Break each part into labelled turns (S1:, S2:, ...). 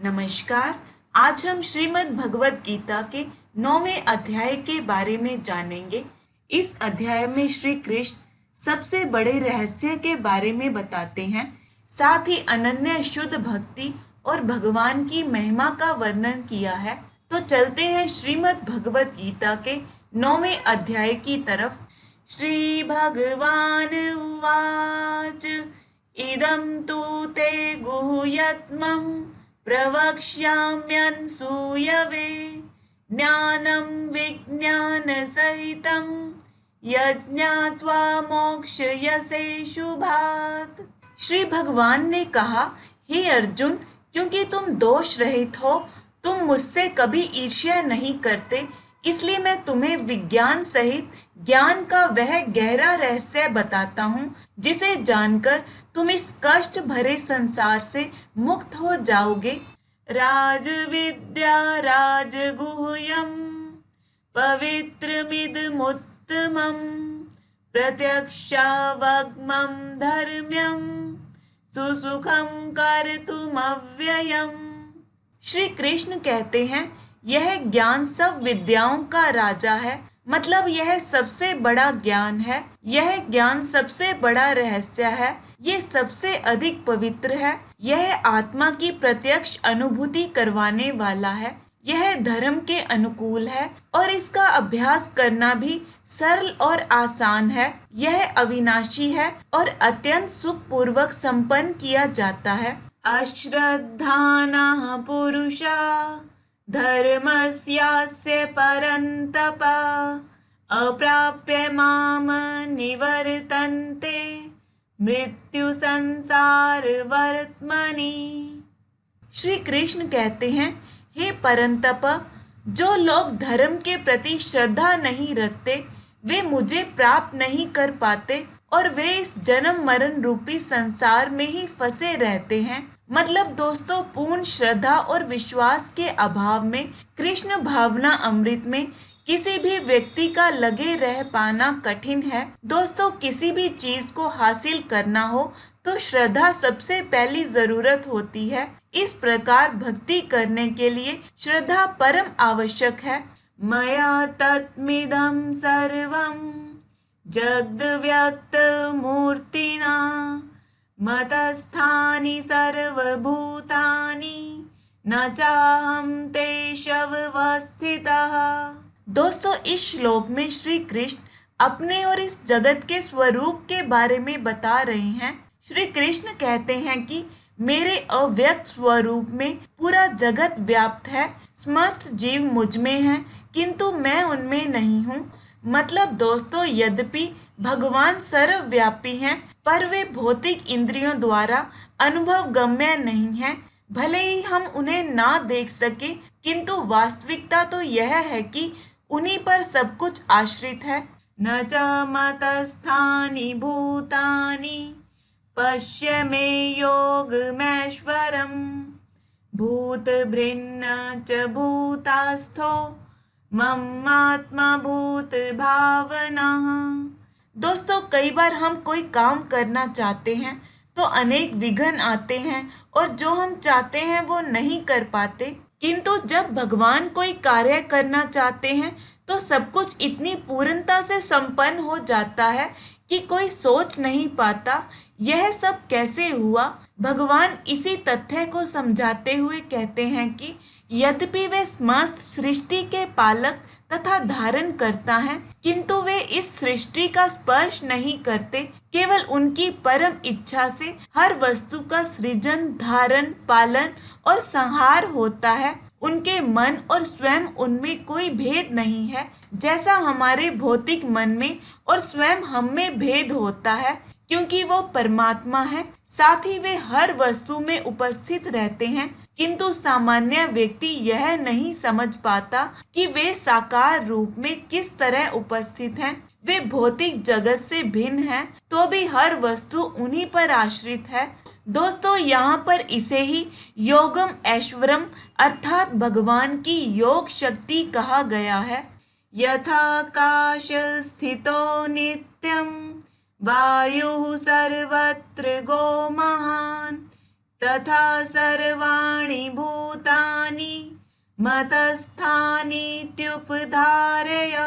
S1: नमस्कार। आज हम श्रीमद् भगवत गीता के 9वें अध्याय के बारे में जानेंगे। इस अध्याय में श्री कृष्ण सबसे बड़े रहस्य के बारे में बताते हैं, साथ ही अनन्य शुद्ध भक्ति और भगवान की महिमा का वर्णन किया है। तो चलते हैं श्रीमद् भगवत गीता के 9वें अध्याय की तरफ। श्री भगवान उवाच इदं तु ते गुह्यत्मं प्रवक्ष्याम्यनसूयवे ज्ञानं विज्ञानसहितं यज्ञात्वा मोक्षयसे शुभात्। श्री भगवान ने कहा, हे अर्जुन, क्योंकि तुम दोष रहित हो, तुम मुझसे कभी ईर्ष्या नहीं करते, इसलिए मैं तुम्हें विज्ञान सहित ज्ञान का वह गहरा रहस्य बताता हूँ, जिसे जानकर तुम इस कष्ट भरे संसार से मुक्त हो जाओगे। राजविद्या राजगुह्यं पवित्रमिदमुत्तमं प्रत्यक्षावगमं धर्म्यं सुसुखं कर्तुमव्ययम्। श्री कृष्ण कहते हैं, यह ज्ञान सब विद्याओं का राजा है, मतलब यह सबसे बड़ा ज्ञान है। यह ज्ञान सबसे बड़ा रहस्य है, ये सबसे अधिक पवित्र है। यह आत्मा की प्रत्यक्ष अनुभूति करवाने वाला है। यह धर्म के अनुकूल है और इसका अभ्यास करना भी सरल और आसान है। यह अविनाशी है और अत्यंत सुखपूर्वक संपन्न किया जाता है। अश्रद्धानः पुरुषा धर्मस्यास्य परन्तप अप्राप्य माम निवर्तन्ते मृत्यु संसार वर्त्मनि। श्री कृष्ण कहते हैं, हे परंतप, जो लोग धर्म के प्रति श्रद्धा नहीं रखते वे मुझे प्राप्त नहीं कर पाते और वे इस जन्म मरण रूपी संसार में ही फंसे रहते हैं। मतलब दोस्तों, पूर्ण श्रद्धा और विश्वास के अभाव में कृष्ण भावना अमृत में किसी भी व्यक्ति का लगे रह पाना कठिन है। दोस्तों, किसी भी चीज को हासिल करना हो तो श्रद्धा सबसे पहली जरूरत होती है। इस प्रकार भक्ति करने के लिए श्रद्धा परम आवश्यक है। मया तत्मिदं सर्वं जगद्व्यक्त मूर्तिना मतस्थानि सर्वभूतानि न चाहं तेष्वस्थितः। दोस्तों, इस श्लोक में श्री कृष्ण अपने और इस जगत के स्वरूप के बारे में बता रहे हैं। श्री कृष्ण कहते हैं कि मेरे अव्यक्त स्वरूप में पूरा जगत व्याप्त है। समस्त जीव मुझ में हैं, किंतु मैं उनमें नहीं हूँ। मतलब दोस्तों, यद्यपि भगवान सर्वव्यापी हैं, पर वे भौतिक इंद्रियों द्वारा अनुभव गम्य नहीं हैं। भले ही हम उन्हें ना देख सके, किंतु वास्तविकता तो यह है कि उन्हीं पर सब कुछ आश्रित है। न च मतस्थानि भूतानि पश्य मे योगमैश्वरम् भूतभृन्न च भूतास्थो ममात्मा भूत भावना। दोस्तों, कई बार हम कोई काम करना चाहते हैं तो अनेक विघ्न आते हैं और जो हम चाहते हैं वो नहीं कर पाते, किंतु जब भगवान कोई कार्य करना चाहते हैं तो सब कुछ इतनी पूर्णता से संपन्न हो जाता है कि कोई सोच नहीं पाता यह सब कैसे हुआ। भगवान इसी तथ्य को समझाते हुए कहते हैं कि यद्यपि वे समस्त सृष्टि के पालक तथा धारण करता है, किंतु वे इस सृष्टि का स्पर्श नहीं करते। केवल उनकी परम इच्छा से हर वस्तु का सृजन, धारण, पालन और संहार होता है। उनके मन और स्वयं उनमें कोई भेद नहीं है, जैसा हमारे भौतिक मन में और स्वयं हम में भेद होता है। क्योंकि वो परमात्मा है, साथ ही वे हर वस्तु में उपस्थित रहते हैं, किंतु सामान्य व्यक्ति यह नहीं समझ पाता कि वे साकार रूप में किस तरह उपस्थित हैं। वे भौतिक जगत से भिन्न हैं, तो भी हर वस्तु उन्हीं पर आश्रित है। दोस्तों, यहाँ पर इसे ही योगम ऐश्वरम अर्थात भगवान की योग शक्ति कहा गया है। यथाकाश स्थितो नित्यं वायुः सर्वत्र गो महान् तथा सर्वाणि भूतानि मतस्थानीत्युपधारय।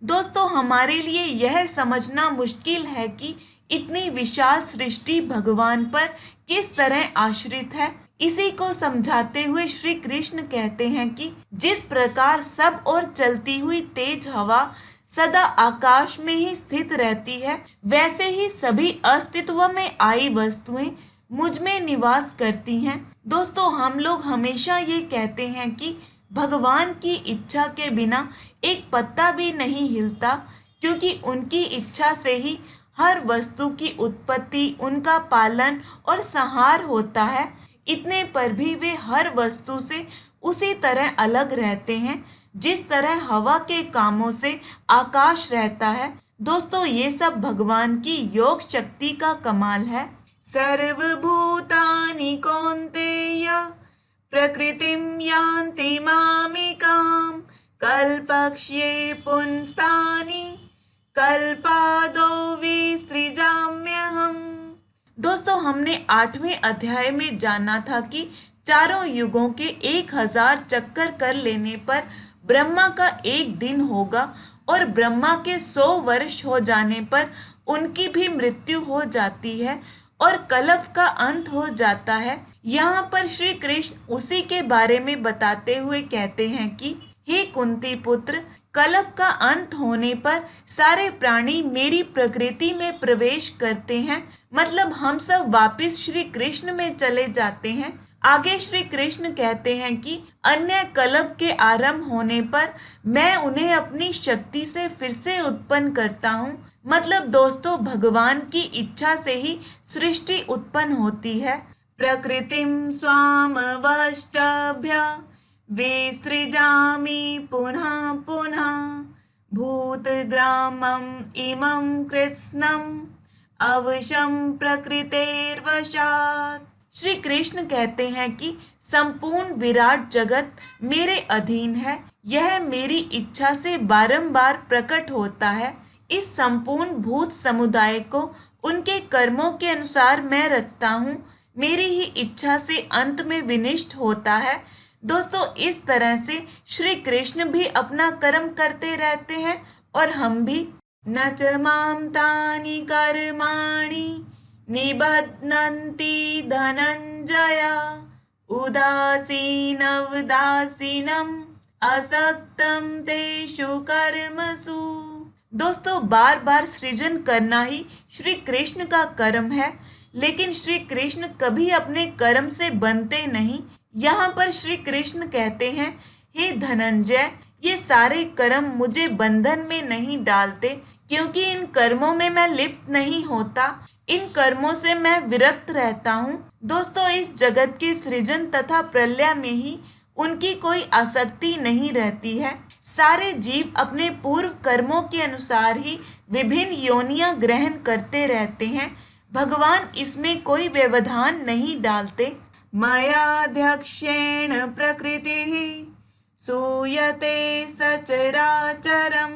S1: दोस्तों, हमारे लिए यह समझना मुश्किल है कि इतनी विशाल सृष्टि भगवान पर किस तरह आश्रित है। इसी को समझाते हुए श्री कृष्ण कहते हैं कि जिस प्रकार सब और चलती हुई तेज हवा सदा आकाश में ही स्थित रहती है, वैसे ही सभी अस्तित्व में आई वस्तुएं मुझ में निवास करती हैं। दोस्तों, हम लोग हमेशा ये कहते हैं कि भगवान की इच्छा के बिना एक पत्ता भी नहीं हिलता, क्योंकि उनकी इच्छा से ही हर वस्तु की उत्पत्ति, उनका पालन और संहार होता है। इतने पर भी वे हर वस्तु से उसी तरह अलग रहते हैं जिस तरह हवा के कामों से आकाश रहता है। दोस्तों, ये सब भगवान की योग शक्ति का कमाल है। सर्वभूतानि कौन्तेय प्रकृतिं यान्ति मामिकां कल्पक्ष्ये पुंस्तानि कल्पादो विसृजाम्यहम्। दोस्तों, हमने 8वें अध्याय में जाना था कि चारों युगों के 1000 चक्कर कर लेने पर ब्रह्मा का एक दिन होगा और ब्रह्मा के 100 वर्ष हो जाने पर उनकी भी मृत्यु हो जाती है और कल्प का अंत हो जाता है। यहाँ पर श्री कृष्ण उसी के बारे में बताते हुए कहते हैं कि हे कुंती पुत्र, कल्प का अंत होने पर सारे प्राणी मेरी प्रकृति में प्रवेश करते हैं, मतलब हम सब वापिस श्री कृष्ण में चले जाते हैं। आगे श्री कृष्ण कहते हैं कि अन्य कल्प के आरंभ होने पर मैं उन्हें अपनी शक्ति से फिर से उत्पन्न करता हूँ। मतलब दोस्तों, भगवान की इच्छा से ही सृष्टि उत्पन्न होती है। प्रकृतिं स्वामवष्टभ्य विसृजामि पुनः पुनः भूतग्रामम् इमं कृत्स्नम् अवशं प्रकृतेर्वशात्। श्री कृष्ण कहते हैं कि संपूर्ण विराट जगत मेरे अधीन है। यह मेरी इच्छा से बारंबार प्रकट होता है। इस संपूर्ण भूत समुदाय को उनके कर्मों के अनुसार मैं रचता हूँ। मेरी ही इच्छा से अंत में विनिष्ट होता है। दोस्तों, इस तरह से श्री कृष्ण भी अपना कर्म करते रहते हैं और हम भी। न च मां तानि कर्माणि निबध्नन्ति धनंजय उदासीनवदासीनम् असक्तं तेषु कर्मसु। दोस्तों, बार बार सृजन करना ही श्री कृष्ण का कर्म है, लेकिन श्री कृष्ण कभी अपने कर्म से बनते नहीं। यहाँ पर श्री कृष्ण कहते हैं, हे धनंजय, ये सारे कर्म मुझे बंधन में नहीं डालते, क्योंकि इन कर्मों में मैं लिप्त नहीं होता। इन कर्मों से मैं विरक्त रहता हूँ। दोस्तों, इस जगत के सृजन तथा प्रलय में ही उनकी कोई आसक्ति नहीं रहती है। सारे जीव अपने पूर्व कर्मों के अनुसार ही विभिन्न योनियां ग्रहण करते रहते हैं। भगवान इसमें कोई व्यवधान नहीं डालते। मयाध्यक्षेण प्रकृतिः सूयते सचराचरम्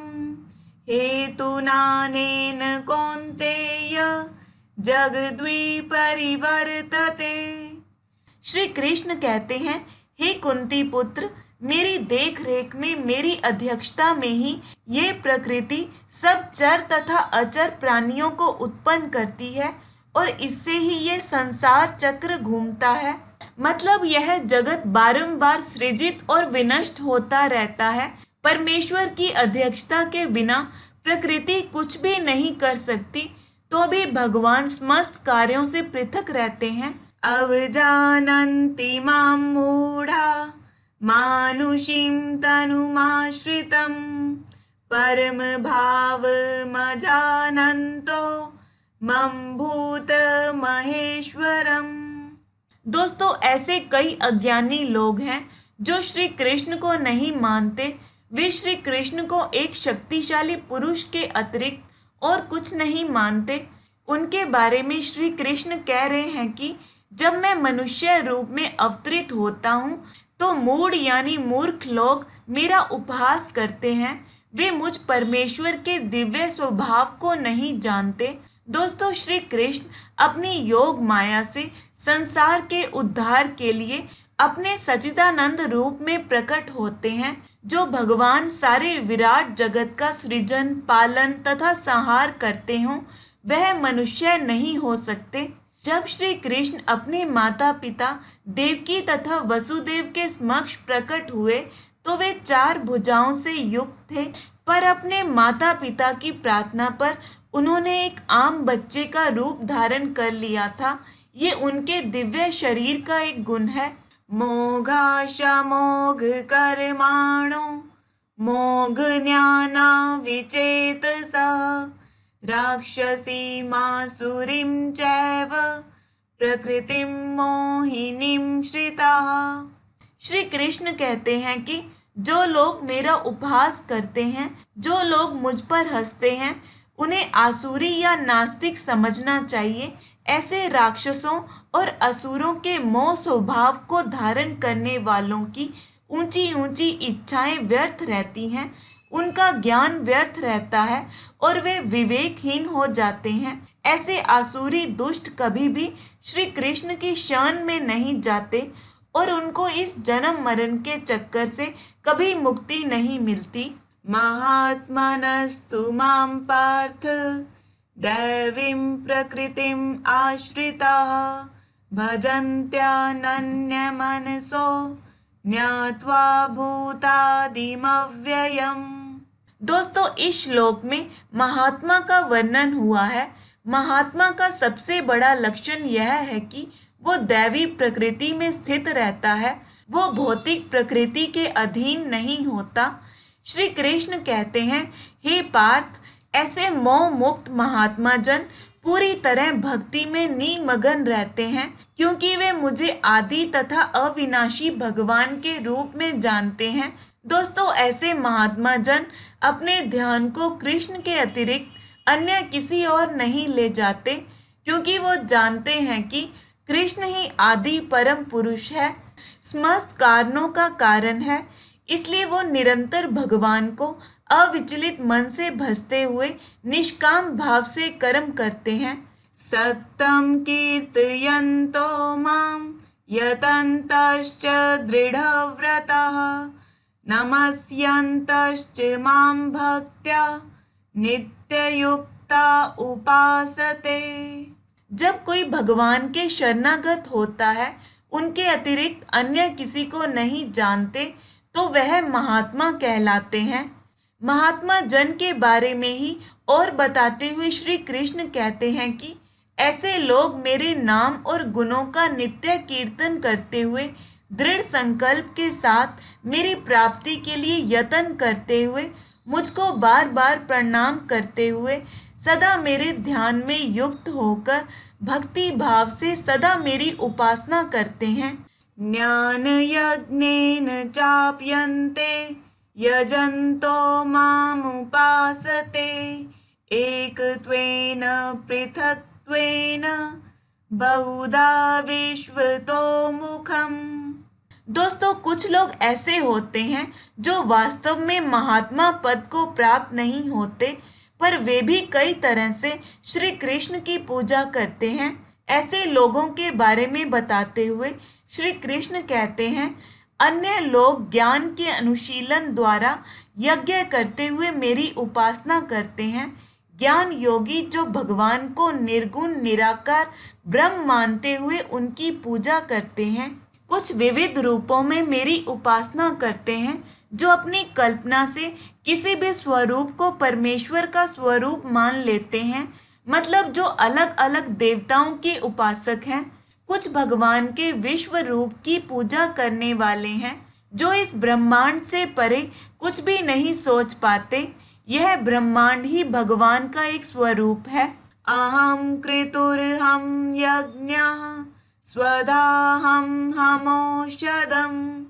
S1: हेतुनानेन कौन्तेय जगद्विपरिवर्तते। श्री कृष्ण कहते हैं, हे कुंती पुत्र, मेरी देख रेख में, मेरी अध्यक्षता में ही ये प्रकृति सब चर तथा अचर प्राणियों को उत्पन्न करती है और इससे ही ये संसार चक्र घूमता है। मतलब यह जगत बारंबार सृजित और विनष्ट होता रहता है। परमेश्वर की अध्यक्षता के बिना प्रकृति कुछ भी नहीं कर सकती, तो भी भगवान समस्त कार्यों से पृथक रहते हैं। अवजानन्ति मां मूढ़ा मानुषीं तनुमाश्रितं परम भावमजानन्तो मम भूत महेश्वरम। दोस्तों, ऐसे कई अज्ञानी लोग हैं जो श्री कृष्ण को नहीं मानते। वे श्री कृष्ण को एक शक्तिशाली पुरुष के अतिरिक्त और कुछ नहीं मानते। उनके बारे में श्री कृष्ण कह रहे हैं कि जब मैं मनुष्य रूप में अवतरित होता हूँ तो मूढ़ यानी मूर्ख लोग मेरा उपहास करते हैं। वे मुझ परमेश्वर के दिव्य स्वभाव को नहीं जानते। दोस्तों, श्री कृष्ण अपनी योग माया से संसार के उद्धार के लिए अपने सच्चिदानंद रूप में प्रकट होते हैं। जो भगवान सारे विराट जगत का सृजन, पालन तथा संहार करते हों, वह मनुष्य नहीं हो सकते। जब श्री कृष्ण अपने माता पिता देवकी तथा वसुदेव के समक्ष प्रकट हुए तो वे 4 भुजाओं से युक्त थे, पर अपने माता पिता की प्रार्थना पर उन्होंने एक आम बच्चे का रूप धारण कर लिया था। ये उनके दिव्य शरीर का एक गुण है। मोघाशमोघ कर्माणो मोघ ज्ञाना विचेतसा राक्षसीमासुरीं चैव प्रकृतिं मोहिनीं श्रिताः। श्री कृष्ण कहते हैं कि जो लोग मेरा उपहास करते हैं, जो लोग मुझ पर हंसते हैं, उन्हें आसुरी या नास्तिक समझना चाहिए। ऐसे राक्षसों और असुरों के मोह स्वभाव को धारण करने वालों की ऊंची ऊंची इच्छाएं व्यर्थ रहती हैं, उनका ज्ञान व्यर्थ रहता है और वे विवेकहीन हो जाते हैं। ऐसे आसुरी दुष्ट कभी भी श्री कृष्ण की शरण में नहीं जाते और उनको इस जन्म मरण के चक्कर से कभी मुक्ति नहीं मिलती। महात्मनस्तु मां पार्थ दैवीं प्रकृतिम् आश्रिताः भजन्त्यानन्यमनसो ज्ञात्वा भूतादिमव्ययम्। दोस्तों, इस श्लोक में महात्मा का वर्णन हुआ है। महात्मा का सबसे बड़ा लक्षण यह है कि वो दैवी प्रकृति में स्थित रहता है, वो भौतिक प्रकृति के अधीन नहीं होता। श्री कृष्ण कहते हैं, हे पार्थ, ऐसे मोह मुक्त महात्मा जन पूरी तरह भक्ति में निमग्न रहते हैं, क्योंकि वे मुझे आदि तथा अविनाशी भगवान के रूप में जानते हैं। दोस्तों, ऐसे महात्मा जन अपने ध्यान को कृष्ण के अतिरिक्त अन्य किसी और नहीं ले जाते, क्योंकि वो जानते हैं कि कृष्ण ही आदि परम पुरुष है, समस्त कारणों का कारण है। इसलिए वो निरंतर भगवान को अविचलित मन से भजते हुए निष्काम भाव से कर्म करते हैं। सत्यम कीर्तयन्तो मां यतन्तश्च दृढव्रताः नमस्यन्तश्च मां भक्त्या नित्ययुक्ता उपासते। जब कोई भगवान के शरणागत होता है, उनके अतिरिक्त अन्य किसी को नहीं जानते, तो वह महात्मा कहलाते हैं। महात्मा जन के बारे में ही और बताते हुए श्री कृष्ण कहते हैं कि ऐसे लोग मेरे नाम और गुणों का नित्य कीर्तन करते हुए दृढ़ संकल्प के साथ मेरी प्राप्ति के लिए यत्न करते हुए, मुझको बार बार प्रणाम करते हुए, सदा मेरे ध्यान में युक्त होकर भक्ति भाव से सदा मेरी उपासना करते हैं। ज्ञान यज्ञेन चाप्यन्ते यजन्तो मामुपासते एकत्वेन पृथक्त्वेन बहुधा विश्वतो मुखम्। दोस्तों, कुछ लोग ऐसे होते हैं जो वास्तव में महात्मा पद को प्राप्त नहीं होते, पर वे भी कई तरह से श्री कृष्ण की पूजा करते हैं। ऐसे लोगों के बारे में बताते हुए श्री कृष्ण कहते हैं, अन्य लोग ज्ञान के अनुशीलन द्वारा यज्ञ करते हुए मेरी उपासना करते हैं। ज्ञान योगी जो भगवान को निर्गुण निराकार ब्रह्म मानते हुए उनकी पूजा करते हैं, कुछ विविध रूपों में मेरी उपासना करते हैं, जो अपनी कल्पना से किसी भी स्वरूप को परमेश्वर का स्वरूप मान लेते हैं, मतलब जो अलग अलग देवताओं के उपासक हैं। कुछ भगवान के विश्व रूप की पूजा करने वाले हैं, जो इस ब्रह्मांड से परे कुछ भी नहीं सोच पाते। यह ब्रह्मांड ही भगवान का एक स्वरूप है। अहम क्रेतुर्हम यज्ञः स्वधाहम हमौषधम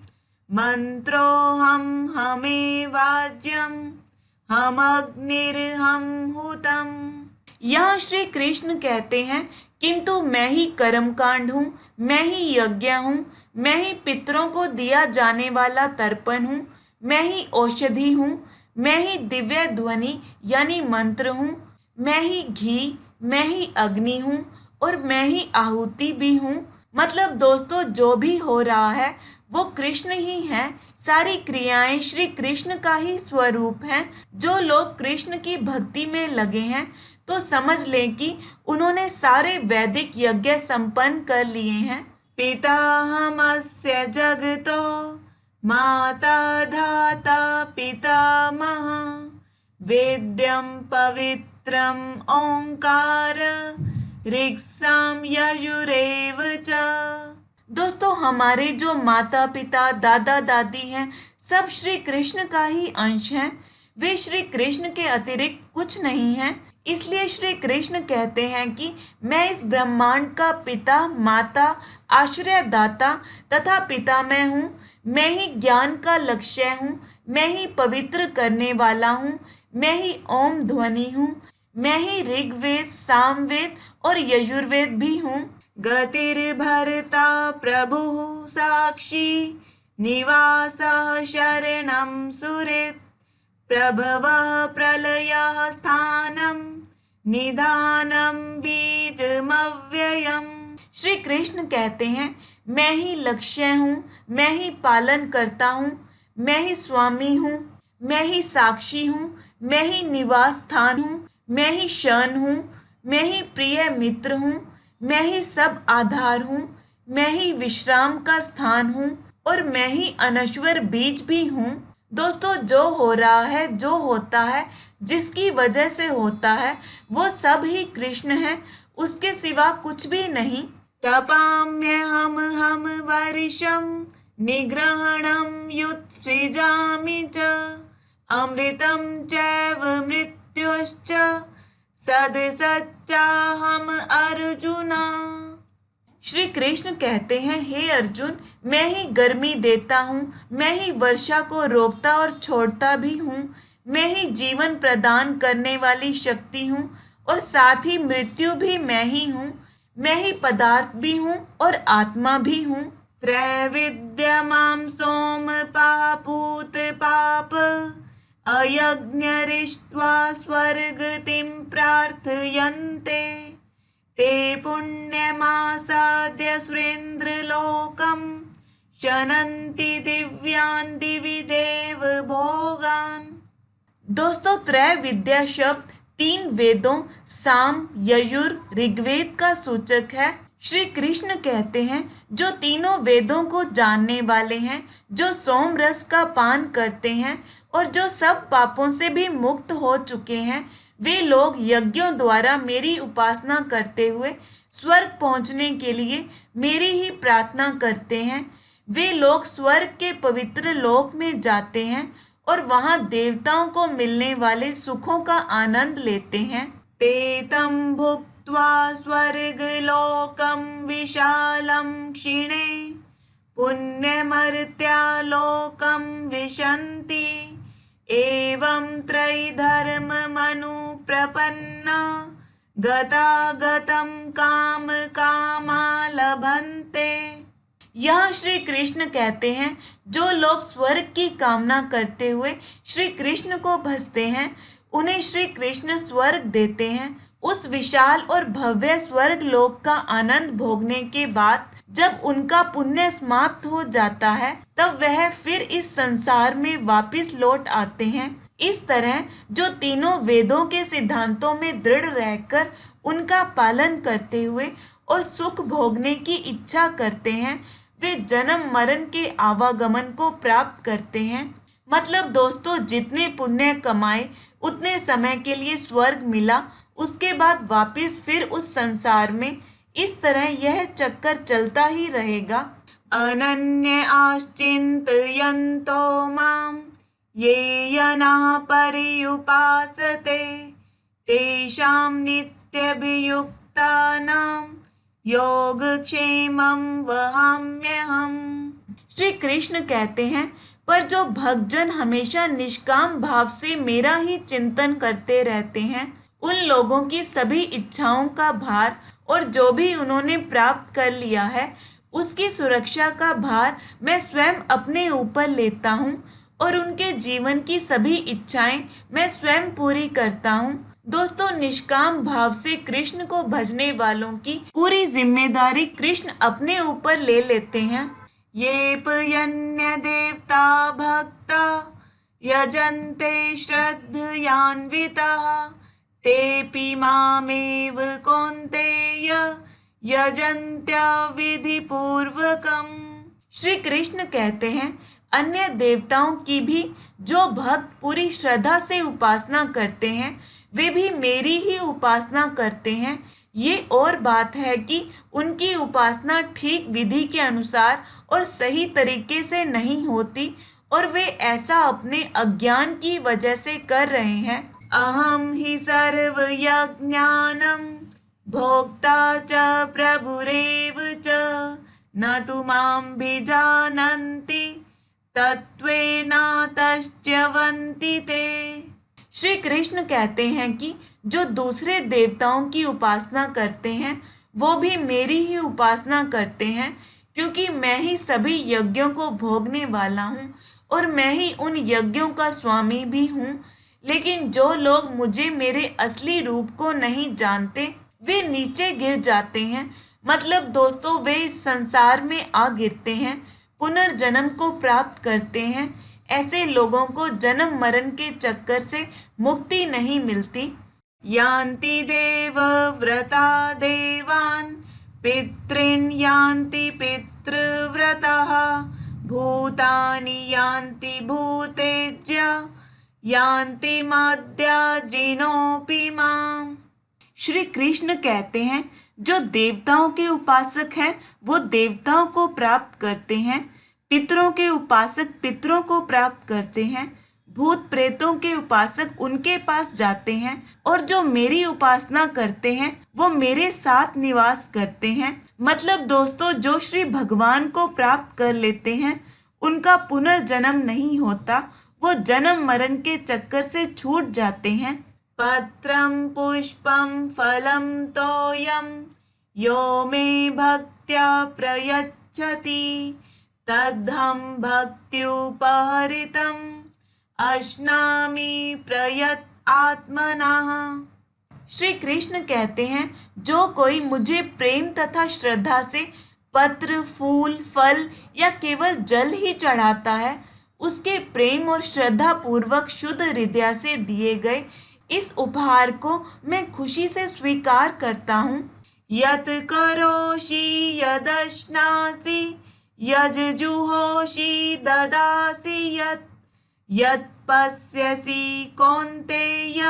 S1: मंत्रोहम हमेवाज्यम हम अग्निर्हम हुतम। यहाँ श्री कृष्ण कहते हैं, किंतु मैं ही कर्मकांड हूँ, मैं ही यज्ञ हूँ, मैं ही पितरों को दिया जाने वाला तर्पण हूँ, मैं ही औषधि हूँ, मैं ही दिव्य ध्वनि यानी मंत्र हूँ, मैं ही घी, मैं ही अग्नि हूँ और मैं ही आहुति भी हूँ। मतलब दोस्तों जो भी हो रहा है वो कृष्ण ही है। सारी क्रियाएं श्री कृष्ण का ही स्वरूप हैं। जो लोग कृष्ण की भक्ति में लगे हैं तो समझ लें कि उन्होंने सारे वैदिक यज्ञ संपन्न कर लिए हैं। पितामहस्य जगतो माता धाता पितामह वेद्यं पवित्रम ओंकार ऋक्साम यजुरेव च। दोस्तों हमारे जो माता पिता दादा दादी हैं सब श्री कृष्ण का ही अंश हैं। वे श्री कृष्ण के अतिरिक्त कुछ नहीं हैं। इसलिए श्री कृष्ण कहते हैं कि मैं इस ब्रह्मांड का पिता माता आश्रयदाता तथा पिता मैं हूँ। मैं ही ज्ञान का लक्ष्य हूँ। मैं ही पवित्र करने वाला हूँ। मैं ही ओम ध्वनि हूँ। मैं ही ऋग्वेद सामवेद और यजुर्वेद भी हूँ। गतिर्भर्ता प्रभुः साक्षी निवासः शरणं सुहृत् प्रभवः प्रलयः स्थानं निधानं बीजमव्ययम्। श्री कृष्ण कहते हैं मैं ही लक्ष्य हूँ। मैं ही पालन करता हूँ। मैं ही स्वामी हूँ। मैं ही साक्षी हूँ। मैं ही निवास स्थान हूँ। मैं ही शन हूँ। मैं ही प्रिय मित्र हूँ। मैं ही सब आधार हूँ। मैं ही विश्राम का स्थान हूँ और मैं ही अनश्वर बीज भी हूँ। दोस्तों जो हो रहा है जो होता है जिसकी वजह से होता है वो सब ही कृष्ण है। उसके सिवा कुछ भी नहीं। तपाम्यहम हम वर्षम निग्रहणं युत्सृजामि च अमृतं चैव मृत्युश्च सदसच्चाहम अर्जुना। श्री कृष्ण कहते हैं हे अर्जुन मैं ही गर्मी देता हूँ। मैं ही वर्षा को रोकता और छोड़ता भी हूँ। मैं ही जीवन प्रदान करने वाली शक्ति हूँ और साथ ही मृत्यु भी मैं ही हूँ। मैं ही पदार्थ भी हूँ और आत्मा भी हूँ। त्रैविद्यमां सोम पापूत पाप अयज्ञरिष्ट्वा स्वर्गतिं प्रार्थयन्ते ते पुण्यमासाद्य सुरेन्द्रलोकं शनन्ति दिव्यान् दिवि देव भोगान्। दोस्तों त्रय विद्या शब्द 3 वेदों साम यजुर ऋग्वेद का सूचक है। श्री कृष्ण कहते हैं जो तीनों वेदों को जानने वाले हैं, जो सोम रस का पान करते हैं और जो सब पापों से भी मुक्त हो चुके हैं, वे लोग यज्ञों द्वारा मेरी उपासना करते हुए स्वर्ग पहुंचने के लिए मेरी ही प्रार्थना करते हैं। वे लोग स्वर्ग के पवित्र लोक में जाते हैं और वहां देवताओं को मिलने वाले सुखों का आनंद लेते हैं। ते तं भुक्त्वा स्वर्गलोकं विशालं क्षिणे पुण्यमर्त्यालोकं विशन्ति एवं त्रैधर्ममनुप्रपन्ना गतागतं काम कामा लभन्ते। यहाँ श्री कृष्ण कहते हैं जो लोग स्वर्ग की कामना करते हुए श्री कृष्ण को भजते हैं उन्हें श्री कृष्ण स्वर्ग देते हैं। उस विशाल और भव्य स्वर्ग लोक का आनंद भोगने के बाद जब उनका पुण्य समाप्त हो जाता है तब वह फिर इस संसार में वापस लौट आते हैं। इस तरह जो तीनों वेदों के सिद्धांतों में दृढ़ रहकर उनका पालन करते हुए और सुख भोगने की इच्छा करते हैं वे जन्म मरण के आवागमन को प्राप्त करते हैं। मतलब दोस्तों जितने पुण्य कमाए उतने समय के लिए स्वर्ग मिला, उसके बाद वापस फिर उस संसार में इस तरह यह चक्कर चलता ही रहेगा। अनन्य आश्चिन्तयन्तो माम ये यनः पर्युपासते तेषां नित्यभियुक्तानां योगक्षेमं वहाम्यहम्। श्री कृष्ण कहते हैं पर जो भक्तजन हमेशा निष्काम भाव से मेरा ही चिंतन करते रहते हैं उन लोगों की सभी इच्छाओं का भार और जो भी उन्होंने प्राप्त कर लिया है उसकी सुरक्षा का भार मैं स्वयं अपने ऊपर लेता हूँ और उनके जीवन की सभी इच्छाएं मैं स्वयं पूरी करता हूँ। दोस्तों, निष्काम भाव से कृष्ण को भजने वालों की पूरी जिम्मेदारी कृष्ण अपने ऊपर ले लेते हैं। ये पयन्य देवता भक्ता यजन्ते श्रद्धयान्विताः तेऽपि मामेव कौन्तेय यजन्त्या विधिपूर्वकम्। श्री कृष्ण कहते हैं, अन्य देवताओं की भी जो भक्त पूरी श्रद्धा से उपासना करते हैं वे भी मेरी ही उपासना करते हैं। ये और बात है कि उनकी उपासना ठीक विधि के अनुसार और सही तरीके से नहीं होती और वे ऐसा अपने अज्ञान की वजह से कर रहे हैं। अहम ही सर्व यज्ञानम भोक्ता च प्रभुरेव च न तु मां भिजानन्ति तत्त्वेनातश्च्यवन्ति ते। श्री कृष्ण कहते हैं कि जो दूसरे देवताओं की उपासना करते हैं वो भी मेरी ही उपासना करते हैं, क्योंकि मैं ही सभी यज्ञों को भोगने वाला हूँ और मैं ही उन यज्ञों का स्वामी भी हूँ। लेकिन जो लोग मुझे मेरे असली रूप को नहीं जानते वे नीचे गिर जाते हैं। मतलब दोस्तों, वे इस संसार में आ गिरते हैं, पुनर्जन्म को प्राप्त करते हैं। ऐसे लोगों को जन्म मरण के चक्कर से मुक्ति नहीं मिलती। यान्ति देव व्रता देवान् पितॄन् यान्ति पितृव्रताः भूतानि यान्ति भूतेज्या यान्ति मद्याजिनोऽपि माम्। श्री कृष्ण कहते हैं, जो देवताओं के उपासक हैं वो देवताओं को प्राप्त करते हैं, पितरों के उपासक पितरों को प्राप्त करते हैं, भूत प्रेतों के उपासक उनके पास जाते हैं और जो मेरी उपासना करते हैं वो मेरे साथ निवास करते हैं। मतलब दोस्तों, जो श्री भगवान को प्राप्त कर लेते हैं उनका पुनर्जन्म नहीं होता, वो जन्म मरण के चक्कर से छूट जाते हैं। पत्रं पुष्पं फलं तोयं यो मे भक्त्या प्रयच्छति तद्धं भक्त्युपहरितम् अश्नामि प्रयत आत्मनः। श्री कृष्ण कहते हैं, जो कोई मुझे प्रेम तथा श्रद्धा से पत्र, फूल, फल या केवल जल ही चढ़ाता है, उसके प्रेम और श्रद्धा पूर्वक शुद्ध हृदय से दिए गए इस उपहार को मैं खुशी से स्वीकार करता हूँ। यत करोषि यदश्नासि यज्जुहोषि ददासि यत् पश्यसि कौन्तेय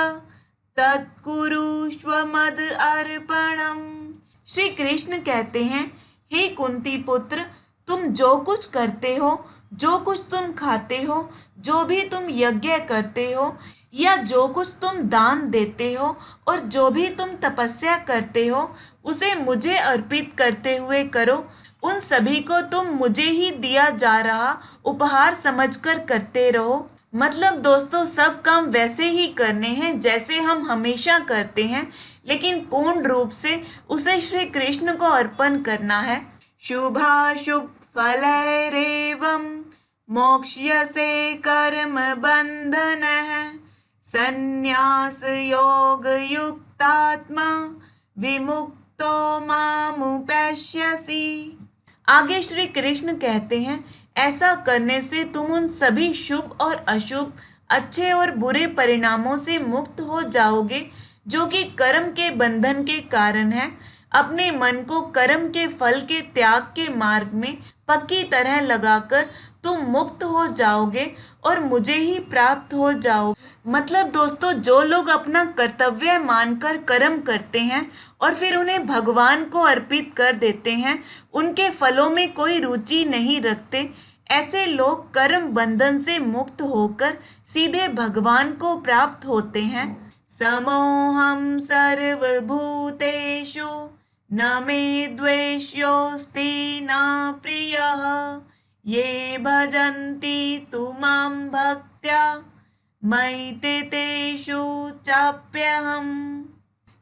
S1: तत्कुरुष्व मद अर्पणम्। श्री कृष्ण कहते हैं, हे कुंती पुत्र, तुम जो कुछ करते हो, जो कुछ तुम खाते हो, जो भी तुम यज्ञ करते हो या जो कुछ तुम दान देते हो और जो भी तुम तपस्या करते हो उसे मुझे अर्पित करते हुए करो। उन सभी को तुम मुझे ही दिया जा रहा उपहार समझकर करते रहो। मतलब दोस्तों, सब काम वैसे ही करने हैं जैसे हम हमेशा करते हैं, लेकिन पूर्ण रूप से उसे श्री कृष्ण को अर्पण करना है। शुभाशुभ फलैरेवं मोक्ष्यसे कर्म बंधनः संन्यास योग युक्तात्मा विमुक्तो मामुपैष्यसि। आगे श्री कृष्ण कहते हैं, ऐसा करने से तुम उन सभी शुभ और अशुभ, अच्छे और बुरे परिणामों से मुक्त हो जाओगे जो कि कर्म के बंधन के कारण है। अपने मन को कर्म के फल के त्याग के मार्ग में पक्की तरह लगाकर तुम मुक्त हो जाओगे और मुझे ही प्राप्त हो जाओगे। मतलब दोस्तों, जो लोग अपना कर्तव्य मानकर कर्म करते हैं और फिर उन्हें भगवान को अर्पित कर देते हैं, उनके फलों में कोई रुचि नहीं रखते, ऐसे लोग कर्म बंधन से मुक्त होकर सीधे भगवान को प्राप्त होते हैं। समोहम सर्वभूतेषु न मे द्वेष्योऽस्ति न प्रियः ये भजन्ति तु मां भक्त्या मयि ते तेषु चाप्यहम्।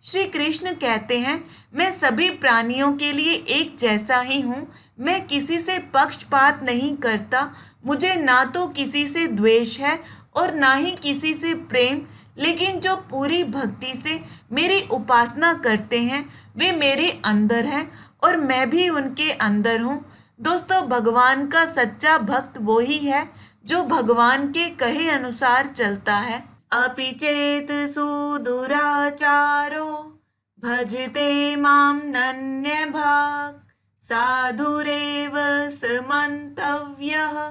S1: श्री कृष्ण कहते हैं, मैं सभी प्राणियों के लिए एक जैसा ही हूँ। मैं किसी से पक्षपात नहीं करता। मुझे ना तो किसी से द्वेष है और ना ही किसी से प्रेम, लेकिन जो पूरी भक्ति से मेरी उपासना करते हैं वे मेरे अंदर हैं और मैं भी उनके अंदर हूँ। दोस्तों, भगवान का सच्चा भक्त वो ही है जो भगवान के कहे अनुसार चलता है। अपि चेत सुदुराचारो भजते माम नन्य भाग साधुरेव समन्तव्यः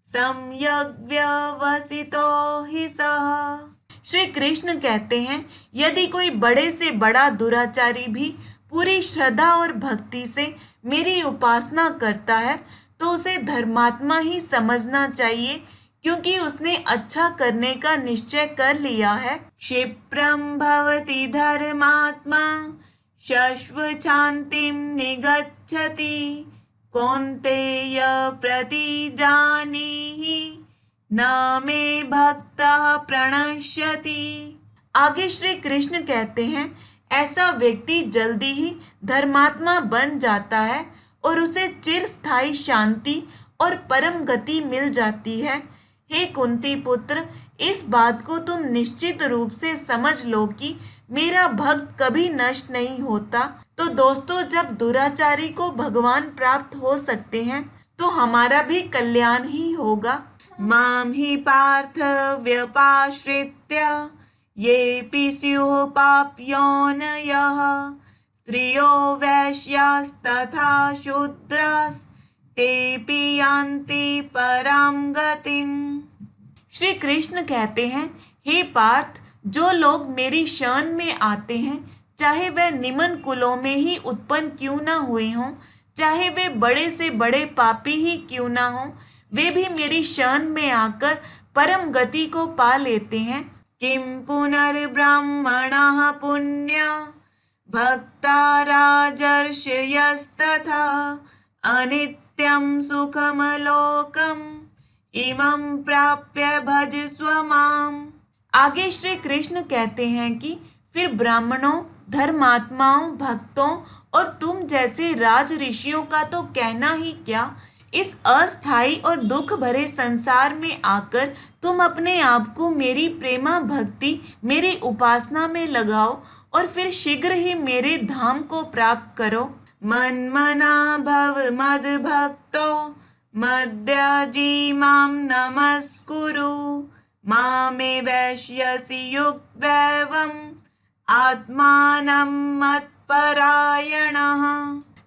S1: सम्यग् व्यवसितो हि सः। श्री कृष्ण कहते हैं, यदि कोई बड़े से बड़ा दुराचारी भी पूरी श्रद्धा और भक्ति से मेरी उपासना करता है तो उसे धर्मात्मा ही समझना चाहिए, क्योंकि उसने अच्छा करने का निश्चय कर लिया है। क्षिप्रम भवति धर्मात्मा शश्वशान्तिं निगच्छति कौन्तेय प्रतिजानीहि न मे भक्तः प्रणश्यति। आगे श्री कृष्ण कहते हैं, ऐसा व्यक्ति जल्दी ही धर्मात्मा बन जाता है और उसे चिरस्थायी शांति और परम गति मिल जाती है। हे कुंती पुत्र, इस बात को तुम निश्चित रूप से समझ लो कि मेरा भक्त कभी नष्ट नहीं होता। तो दोस्तों, जब दुराचारी को भगवान प्राप्त हो सकते हैं तो हमारा भी कल्याण ही होगा। माम ही पार्थ व्यपाश्रित्य येऽपि स्युः पाप्योनयः स्त्रियो वैश्यास्तथा शूद्रास्तेऽपि यान्ति परां गतिम्। श्री कृष्ण कहते हैं, हे पार्थ, जो लोग मेरी शरण में आते हैं, चाहे वह निम्न कुलों में ही उत्पन्न क्यों न हुए हों, चाहे वे बड़े से बड़े पापी ही क्यों न हों, वे भी मेरी शरण में आकर परम गति को पा लेते हैं। किं पुनर्ब्रह्मणः पुण्य भक्ता राजर्षयस्तथा अनित्यं सुखमलोकम् इमं प्राप्य भजस्व माम्। आगे श्री कृष्ण कहते हैं कि फिर ब्राह्मणों, धर्मात्माओं, भक्तों और तुम जैसे राज ऋषियों का तो कहना ही क्या, इस अस्थाई और दुख भरे संसार में आकर तुम अपने आप को मेरी प्रेमा भक्ति, मेरी उपासना में लगाओ और फिर शीघ्र ही मेरे धाम को प्राप्त करो। मन्मना भव मद भक्तो मद्याजी माम नमस्कुरु मामे वैश्यसि युक्तैवम् आत्मानं मत्परायणः।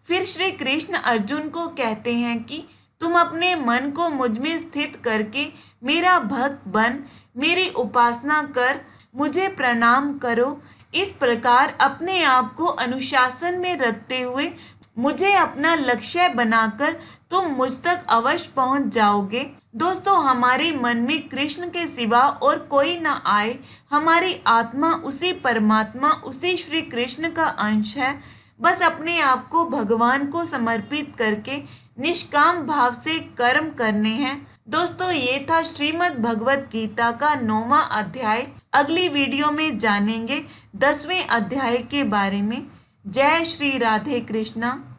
S1: फिर श्री कृष्ण अर्जुन को कहते हैं कि तुम अपने मन को मुझ में स्थित करके मेरा भक्त बन, मेरी उपासना कर, मुझे प्रणाम करो। इस प्रकार अपने आप को अनुशासन में रखते हुए मुझे अपना लक्ष्य बनाकर तुम मुझ तक अवश्य पहुंच जाओगे। दोस्तों, हमारे मन में कृष्ण के सिवा और कोई न आए। हमारी आत्मा उसी परमात्मा, उसी श्री कृष्ण का अंश है। बस अपने आप को भगवान को समर्पित करके निष्काम भाव से कर्म करने हैं। दोस्तों, ये था श्रीमद् भगवत गीता का 9वां अध्याय। अगली वीडियो में जानेंगे 10वें अध्याय के बारे में। जय श्री राधे कृष्णा।